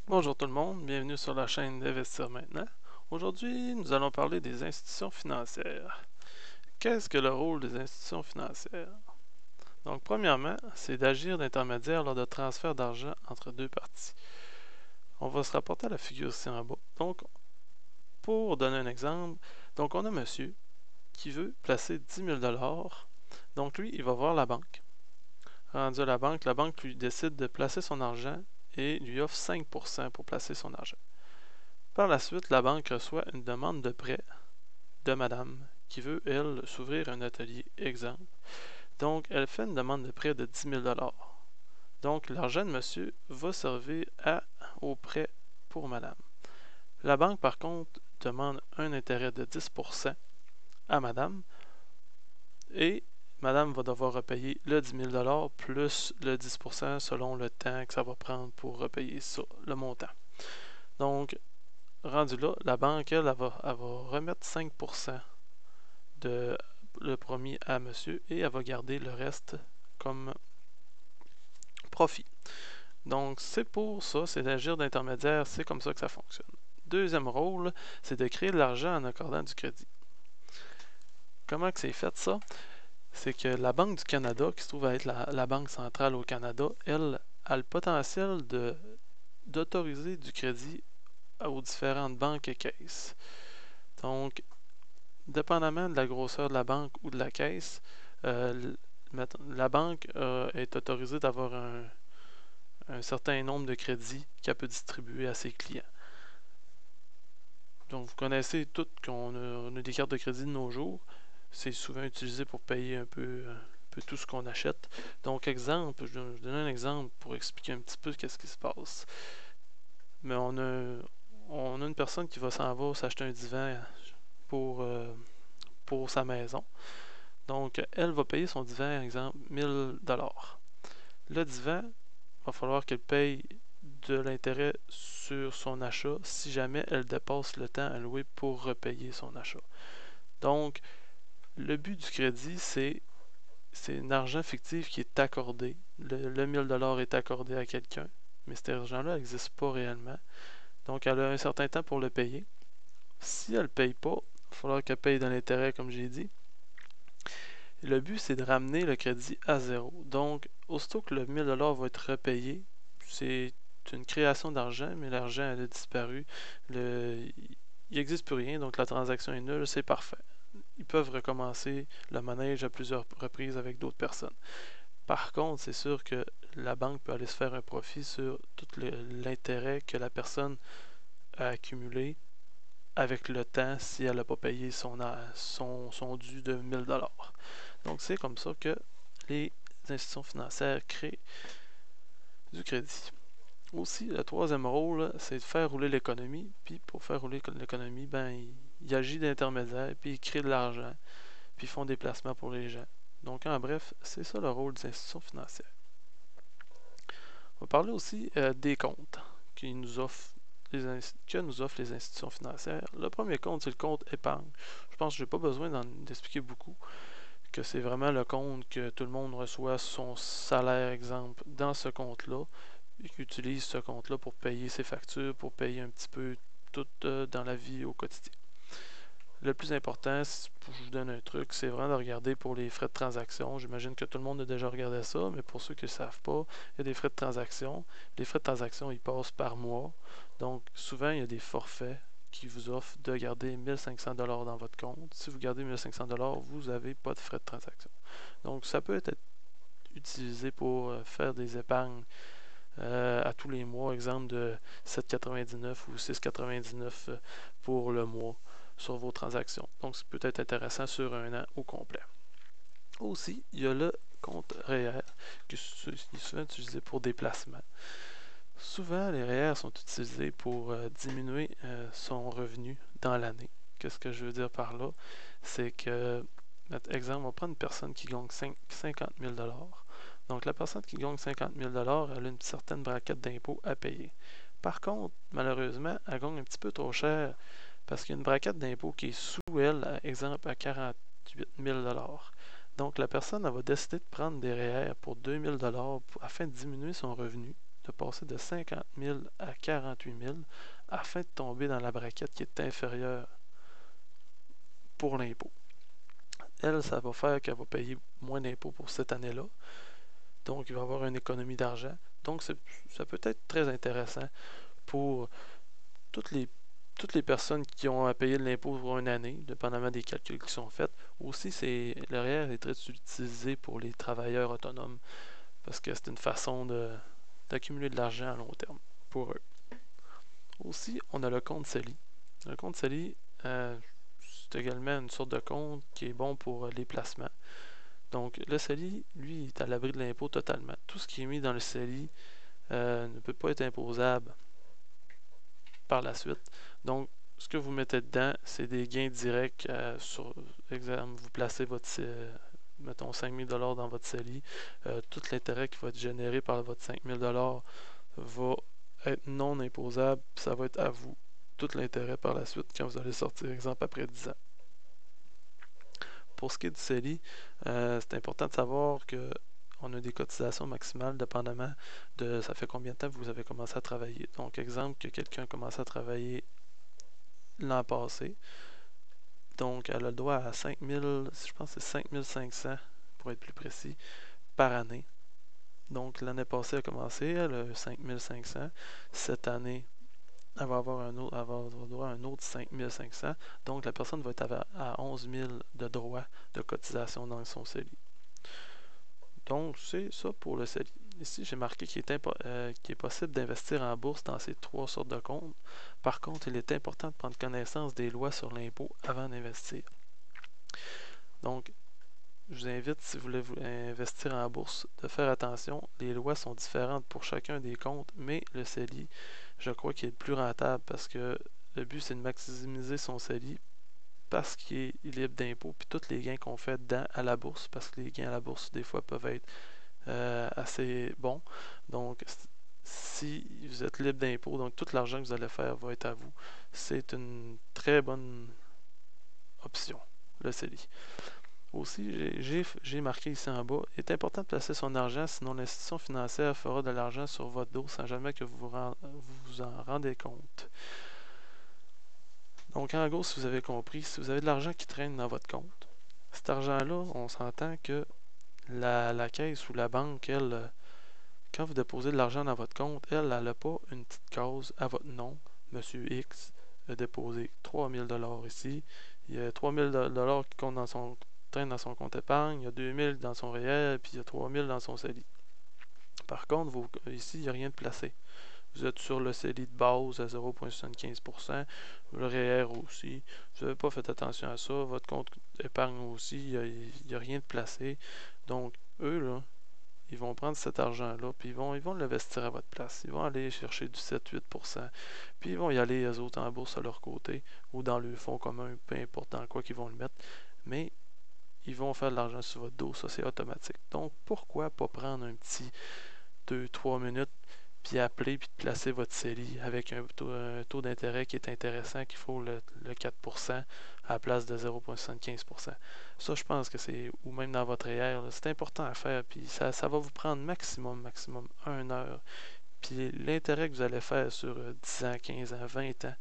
Bonjour tout le monde, bienvenue sur la chaîne d'Investir maintenant. Aujourd'hui, nous allons parler des institutions financières. Qu'est-ce que le rôle des institutions financières? Donc, premièrement, c'est d'agir d'intermédiaire lors de transferts d'argent entre deux parties. On va se rapporter à la figure ici en bas. Donc, pour donner un exemple, donc on a monsieur qui veut placer 10 000 dollars. Donc, lui, il va voir la banque. Rendu à la banque lui décide de placer son argent et lui offre 5% pour placer son argent. Par la suite, la banque reçoit une demande de prêt de madame qui veut, elle, s'ouvrir un atelier exemple. Donc, elle fait une demande de prêt de 10 000 dollars. Donc, l'argent de monsieur va servir au prêt pour madame. La banque, par contre, demande un intérêt de 10% à madame et madame va devoir repayer le 10 000 dollars plus le 10% selon le temps que ça va prendre pour repayer ça, le montant. Donc, rendu là, la banque, elle va remettre 5% de le premier à monsieur et elle va garder le reste comme profit. Donc, c'est pour ça, c'est d'agir d'intermédiaire, c'est comme ça que ça fonctionne. Deuxième rôle, c'est de créer de l'argent en accordant du crédit. Comment que c'est fait ça? C'est que la Banque du Canada, qui se trouve à être la banque centrale au Canada, elle a le potentiel d'autoriser du crédit aux différentes banques et caisses. Donc, dépendamment de la grosseur de la banque ou de la caisse, euh, la banque est autorisée d'avoir un certain nombre de crédits qu'elle peut distribuer à ses clients. Donc, vous connaissez toutes on a des cartes de crédit de nos jours. C'est souvent utilisé pour payer un peu tout ce qu'on achète. Donc, exemple, je vais donner un exemple pour expliquer un petit peu ce qui se passe. Mais on a une personne qui s'en va s'acheter un divan pour, euh, pour sa maison. Donc, elle va payer son divan, par exemple, 1000 dollars. Le divan, il va falloir qu'elle paye de l'intérêt sur son achat si jamais elle dépasse le temps alloué pour repayer son achat. Donc, le but du crédit, c'est un argent fictif qui est accordé. Le 1000 dollars est accordé à quelqu'un, mais cet argent-là n'existe pas réellement. Donc, elle a un certain temps pour le payer. Si elle ne paye pas, il va falloir qu'elle paye de l'intérêt, comme j'ai dit. Le but, c'est de ramener le crédit à zéro. Donc, aussitôt que le 1000 dollars va être repayé, c'est une création d'argent, mais l'argent a disparu. Il n'existe plus rien, donc la transaction est nulle, c'est parfait. Ils peuvent recommencer le manège à plusieurs reprises avec d'autres personnes. Par contre, c'est sûr que la banque peut aller se faire un profit sur tout l'intérêt que la personne a accumulé avec le temps si elle n'a pas payé son dû de 1000 dollars. Donc, c'est comme ça que les institutions financières créent du crédit. Aussi, le troisième rôle, c'est de faire rouler l'économie. Puis, pour faire rouler l'économie, il agit d'intermédiaire, puis il crée de l'argent, puis ils font des placements pour les gens. Donc, en bref, c'est ça le rôle des institutions financières. On va parler aussi des comptes qui nous offrent que nous offrent les institutions financières. Le premier compte, c'est le compte épargne. Je pense que je n'ai pas besoin d'expliquer beaucoup, que c'est vraiment le compte que tout le monde reçoit son salaire, exemple, dans ce compte-là, et qui utilise ce compte-là pour payer ses factures, pour payer un petit peu tout dans la vie au quotidien. Le plus important, pour je vous donne un truc, c'est vraiment de regarder pour les frais de transaction. J'imagine que tout le monde a déjà regardé ça, mais pour ceux qui ne le savent pas, il y a des frais de transaction. Les frais de transaction, ils passent par mois. Donc, souvent, il y a des forfaits qui vous offrent de garder 1500 dollars dans votre compte. Si vous gardez 1500 dollars, vous n'avez pas de frais de transaction. Donc, ça peut être utilisé pour faire des épargnes à tous les mois, exemple de 7,99 ou 6,99 pour le mois sur vos transactions. Donc, c'est peut-être intéressant sur un an au complet. Aussi, il y a le compte REER qui est souvent utilisé pour des placements. Souvent, les REER sont utilisés pour diminuer son revenu dans l'année. Qu'est-ce que je veux dire par là? C'est que, notre exemple, on va prendre une personne qui gagne 50 000 dollars. Donc, la personne qui gagne 50 000 dollars, elle a une certaine braquette d'impôt à payer. Par contre, malheureusement, elle gagne un petit peu trop cher parce qu'il y a une braquette d'impôt qui est sous elle, exemple, à 48 000 dollars. Donc, la personne elle va décider de prendre des REER pour 2 000 dollars afin de diminuer son revenu de passer de 50 000 à 48 000 afin de tomber dans la braquette qui est inférieure pour l'impôt. Elle, ça va faire qu'elle va payer moins d'impôts pour cette année-là. Donc, il va y avoir une économie d'argent. Donc, ça peut être très intéressant pour toutes les, toutes les personnes qui ont à payer de l'impôt pour une année, dépendamment des calculs qui sont faits. Aussi, le REER est très utilisé pour les travailleurs autonomes parce que c'est une façon d'accumuler de l'argent à long terme pour eux. Aussi, on a le compte CELI. Le compte CELI, c'est également une sorte de compte qui est bon pour les placements. Donc, le CELI, lui, est à l'abri de l'impôt totalement. Tout ce qui est mis dans le CELI ne peut pas être imposable par la suite. Donc, ce que vous mettez dedans, c'est des gains directs sur, exemple, vous placez votre, mettons, 5 000 $ dans votre CELI. Tout l'intérêt qui va être généré par votre 5 000 $ va être non imposable. Ça va être à vous tout l'intérêt par la suite quand vous allez sortir, exemple, après 10 ans. Pour ce qui est du CELI, c'est important de savoir que on a des cotisations maximales dépendamment de ça fait combien de temps que vous avez commencé à travailler. Donc, exemple, que quelqu'un a commencé à travailler l'an passé. Donc, elle a le droit à 5 000, je pense que c'est 5 500 pour être plus précis, par année. Donc, l'année passée, elle a commencé, elle a 5 500. Cette année, elle va avoir droit à un autre 5 500. Donc, la personne va être à 11 000 de droits de cotisation dans son CELI. Donc, c'est ça pour le CELI. Ici, j'ai marqué qu'il est possible d'investir en bourse dans ces trois sortes de comptes. Par contre, il est important de prendre connaissance des lois sur l'impôt avant d'investir. Donc, je vous invite, si vous voulez investir en bourse, de faire attention. Les lois sont différentes pour chacun des comptes, mais le CELI, je crois qu'il est le plus rentable parce que le but, c'est de maximiser son CELI parce qu'il est libre d'impôt, puis tous les gains qu'on fait dedans à la bourse, parce que les gains à la bourse, des fois, peuvent être assez bons. Donc, si vous êtes libre d'impôt, donc tout l'argent que vous allez faire va être à vous. C'est une très bonne option, le CELI. Aussi, j'ai marqué ici en bas, il est important de placer son argent, sinon l'institution financière fera de l'argent sur votre dos sans jamais que vous vous en rendez compte. Donc, en gros, si vous avez compris, si vous avez de l'argent qui traîne dans votre compte, cet argent-là, on s'entend que la caisse ou la banque, elle, quand vous déposez de l'argent dans votre compte, elle n'a pas une petite case à votre nom. Monsieur X a déposé 3 000 $ ici. Il y a 3 000 $ qui comptent dans son compte épargne. Il y a 2 000 dans son REER, puis il y a 3 000 dans son CELI. Par contre, ici, il n'y a rien de placé. Vous êtes sur le CELI de base à 0,75%, le REER aussi. Vous n'avez pas fait attention à ça. Votre compte épargne aussi, il n'y a rien de placé. Donc, eux, là, ils vont prendre cet argent-là, puis ils vont l'investir à votre place. Ils vont aller chercher du 7-8%, puis ils vont y aller, eux autres, en bourse à leur côté, ou dans le fonds commun, peu importe dans quoi qu'ils vont le mettre. Mais ils vont faire de l'argent sur votre dos, ça c'est automatique. Donc, pourquoi pas prendre un petit 2-3 minutes, puis appeler, puis placer votre CELI avec un taux d'intérêt qui est intéressant, qu'il faut le 4% à la place de 0,75%. Ça, je pense que c'est, ou même dans votre REER, c'est important à faire, puis ça va vous prendre maximum 1 heure. Puis l'intérêt que vous allez faire sur 10 ans, 15 ans, 20 ans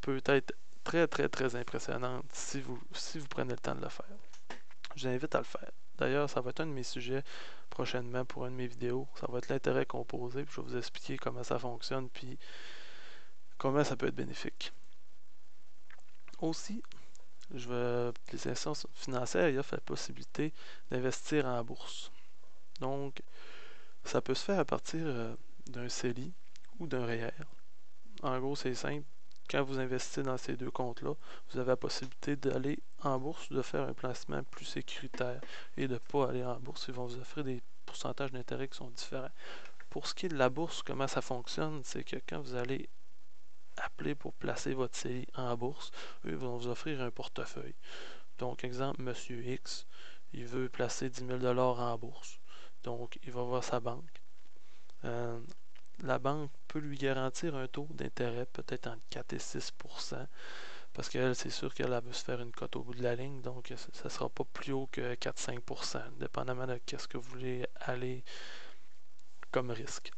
peut être très, très, très impressionnant si vous prenez le temps de le faire. Je vous invite à le faire. D'ailleurs, ça va être un de mes sujets prochainement pour une de mes vidéos. Ça va être l'intérêt composé, puis je vais vous expliquer comment ça fonctionne, puis comment ça peut être bénéfique. Aussi, les institutions financières offrent la possibilité d'investir en bourse. Donc, ça peut se faire à partir d'un CELI ou d'un REER. En gros, c'est simple. Quand vous investissez dans ces deux comptes-là, vous avez la possibilité d'aller en bourse, de faire un placement plus sécuritaire et de ne pas aller en bourse. Ils vont vous offrir des pourcentages d'intérêt qui sont différents. Pour ce qui est de la bourse, comment ça fonctionne, c'est que quand vous allez appeler pour placer votre CELI en bourse, eux vont vous offrir un portefeuille. Donc, exemple, Monsieur X, il veut placer 10 000 $ en bourse. Donc, il va voir sa banque. La banque peut lui garantir un taux d'intérêt peut-être entre 4 et 6%, parce qu'elle, c'est sûr qu'elle veut se faire une cote au bout de la ligne, donc ça ne sera pas plus haut que 4-5%, dépendamment de ce que vous voulez aller comme risque.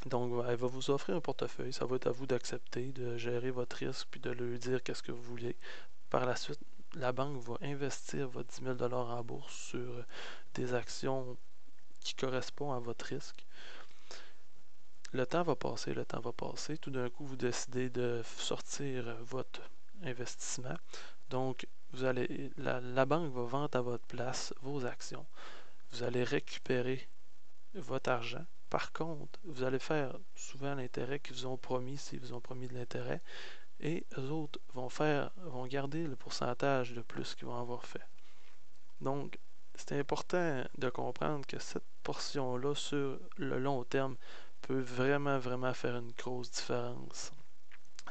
Donc, elle va vous offrir un portefeuille. Ça va être à vous d'accepter, de gérer votre risque, puis de lui dire qu'est-ce que vous voulez. Par la suite, la banque va investir votre 10 000 $ en bourse sur des actions qui correspondent à votre risque. Le temps va passer, le temps va passer. Tout d'un coup, vous décidez de sortir votre investissement. Donc, la banque va vendre à votre place vos actions. Vous allez récupérer votre argent. Par contre, vous allez faire souvent l'intérêt qu'ils vous ont promis s'ils vous ont promis de l'intérêt. Et eux autres vont garder le pourcentage de plus qu'ils vont avoir fait. Donc, c'est important de comprendre que cette portion-là, sur le long terme, peut vraiment, vraiment faire une grosse différence.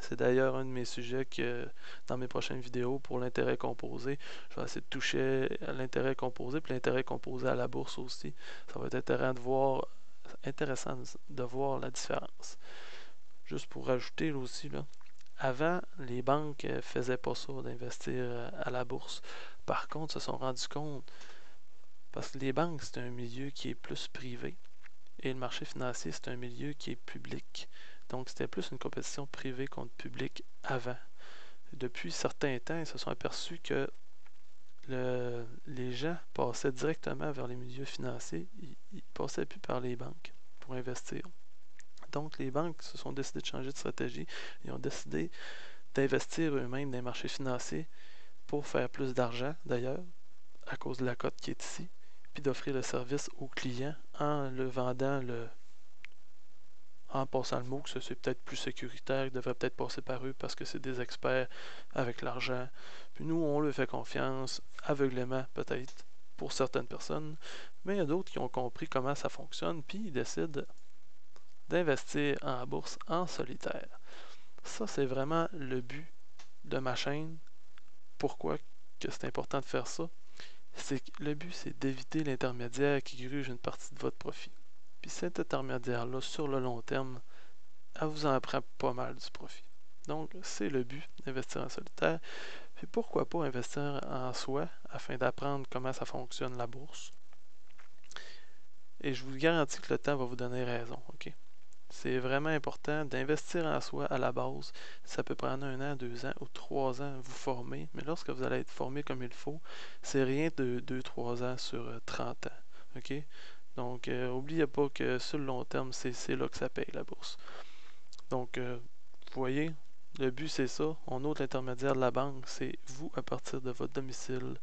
C'est d'ailleurs un de mes sujets que dans mes prochaines vidéos pour l'intérêt composé, je vais essayer de toucher à l'intérêt composé puis l'intérêt composé à la bourse aussi. Ça va être intéressant de voir la différence. Juste pour rajouter là aussi, là, avant, les banques ne faisaient pas ça, d'investir à la bourse. Par contre, se sont rendus compte, parce que les banques, c'est un milieu qui est plus privé, et le marché financier, c'est un milieu qui est public. Donc, c'était plus une compétition privée contre public avant. Depuis certains temps, ils se sont aperçus que les gens passaient directement vers les milieux financiers. Ils ne passaient plus par les banques pour investir. Donc, les banques se sont décidées de changer de stratégie. Ils ont décidé d'investir eux-mêmes dans les marchés financiers pour faire plus d'argent, d'ailleurs, à cause de la cote qui est ici, puis d'offrir le service aux clients en le vendant en passant le mot que c'est peut-être plus sécuritaire, il devrait peut-être passer par eux parce que c'est des experts avec l'argent. Puis nous, on leur fait confiance, aveuglément peut-être, pour certaines personnes, mais il y a d'autres qui ont compris comment ça fonctionne, puis ils décident d'investir en bourse en solitaire. Ça, c'est vraiment le but de ma chaîne. Pourquoi que c'est important de faire ça? C'est que le but, c'est d'éviter l'intermédiaire qui gruge une partie de votre profit. Puis cet intermédiaire-là, sur le long terme, elle vous en prend pas mal du profit. Donc, c'est le but d'investir en solitaire. Puis pourquoi pas investir en soi afin d'apprendre comment ça fonctionne la bourse. Et je vous garantis que le temps va vous donner raison, ok? C'est vraiment important d'investir en soi à la base. Ça peut prendre 1 an, 2 ans ou 3 ans vous former, mais lorsque vous allez être formé comme il faut, c'est rien de 2-3 ans sur 30 ans. OK? Donc, n'oubliez pas que sur le long terme, c'est là que ça paye la bourse. Donc, vous voyez, le but c'est ça. On ôte l'intermédiaire de la banque, c'est vous à partir de votre domicile.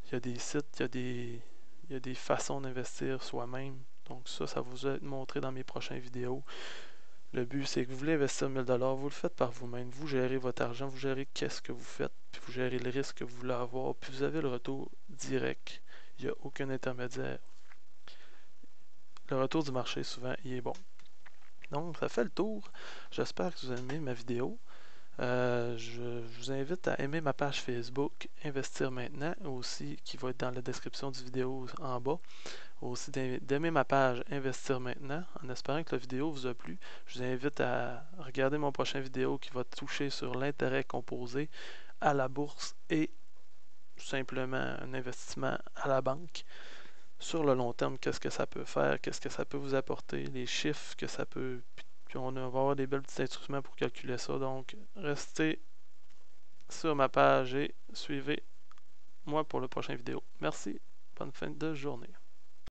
Il y a des sites, il y a des façons d'investir soi-même. Donc ça vous va être montré dans mes prochaines vidéos. Le but, c'est que vous voulez investir 1000 $, vous le faites par vous-même. Vous gérez votre argent, vous gérez qu'est-ce que vous faites, puis vous gérez le risque que vous voulez avoir, puis vous avez le retour direct. Il n'y a aucun intermédiaire. Le retour du marché, souvent, il est bon. Donc, ça fait le tour. J'espère que vous avez aimé ma vidéo. Je vous invite à aimer ma page Facebook Investir Maintenant, aussi qui va être dans la description du vidéo en bas. Aussi d'aimer ma page Investir Maintenant, en espérant que la vidéo vous a plu. Je vous invite à regarder mon prochain vidéo qui va toucher sur l'intérêt composé à la bourse et tout simplement un investissement à la banque. Sur le long terme, qu'est-ce que ça peut faire, qu'est-ce que ça peut vous apporter, les chiffres que ça peut... Puis on va avoir des belles petits instruments pour calculer ça. Donc, restez sur ma page et suivez-moi pour la prochaine vidéo. Merci, bonne fin de journée.